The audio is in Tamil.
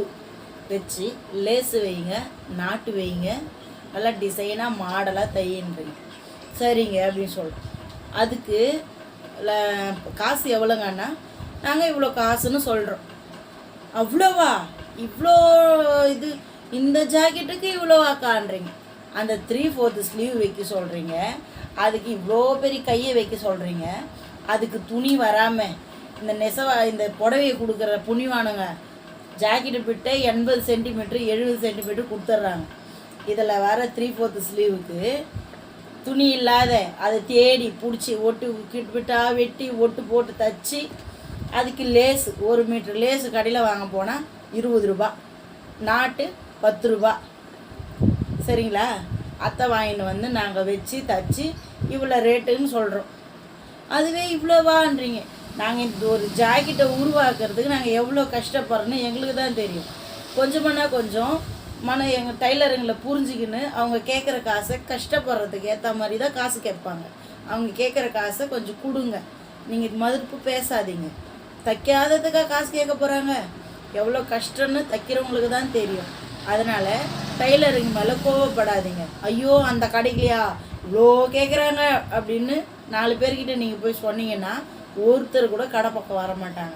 உப்பு வச்சு லேஸு வைங்க, நாட்டு வைங்க, நல்லா டிசைனாக மாடலாக தையின்றீங்க. சரிங்க அப்படின்னு சொல்கிறோம். அதுக்கு காசு எவ்வளோங்கன்னா நாங்கள் இவ்வளோ காசுன்னு சொல்கிறோம். அவ்வளோவா? இவ்வளோ இது இந்த ஜாக்கெட்டுக்கு இவ்வளோவாக்கான்றீங்க. அந்த 3/4 ஸ்லீவ் வைக்க சொல்கிறீங்க, அதுக்கு இவ்வளோ பெரிய கையை வைக்க சொல்கிறீங்க. அதுக்கு துணி வராமல் இந்த புடவையை கொடுக்குற புனிவானுங்க ஜாக்கெட்டு பிட்டை 80 சென்டிமீட்ரு 70 சென்டிமீட்ரு கொடுத்துட்றாங்க. இதில் வர 3/4 ஸ்லீவுக்கு துணி இல்லாத அதை தேடி பிடிச்சி ஒட்டு கிட்பிட்டாக வெட்டி ஒட்டு போட்டு தச்சு, அதுக்கு லேஸு 1 மீட்ரு லேஸு கடையில் வாங்க போனால் 20 ரூபா, நாட்டு 10 ரூபா. சரிங்களா? அத்தை வாங்கிட்டு வந்து நாங்கள் வச்சு தச்சு இவ்வளோ ரேட்டுன்னு சொல்கிறோம். அதுவே இவ்வளோவான்றீங்க. நாங்கள் இந்த ஒரு ஜாக்கெட்டை உருவாக்குறதுக்கு நாங்கள் எவ்வளோ கஷ்டப்படுறோன்னு எங்களுக்கு தான் தெரியும். கொஞ்சமானா கொஞ்சம் எங்கள் டைலருங்களை புரிஞ்சுக்கின்னு அவங்க கேட்குற காசை கஷ்டப்படுறதுக்கு ஏற்ற மாதிரி தான் காசு கேட்பாங்க. அவங்க கேட்குற காசை கொஞ்சம் கொடுங்க. நீங்கள் மதிப்பு பேசாதீங்க. தைக்காததுக்காக காசு கேட்க போகிறாங்க. எவ்வளோ கஷ்டம்னு தைக்கிறவங்களுக்கு தான் தெரியும். அதனால் டைலருங்க மேலே கோவப்படாதீங்க. ஐயோ அந்த கடைக்கலையா இவ்வளோ கேட்குறாங்க அப்படின்னு 4 பேர்கிட்ட நீங்கள் போய் சொன்னீங்கன்னா ஒருத்தர் கூட கடை பக்கம் வர மாட்டாங்க.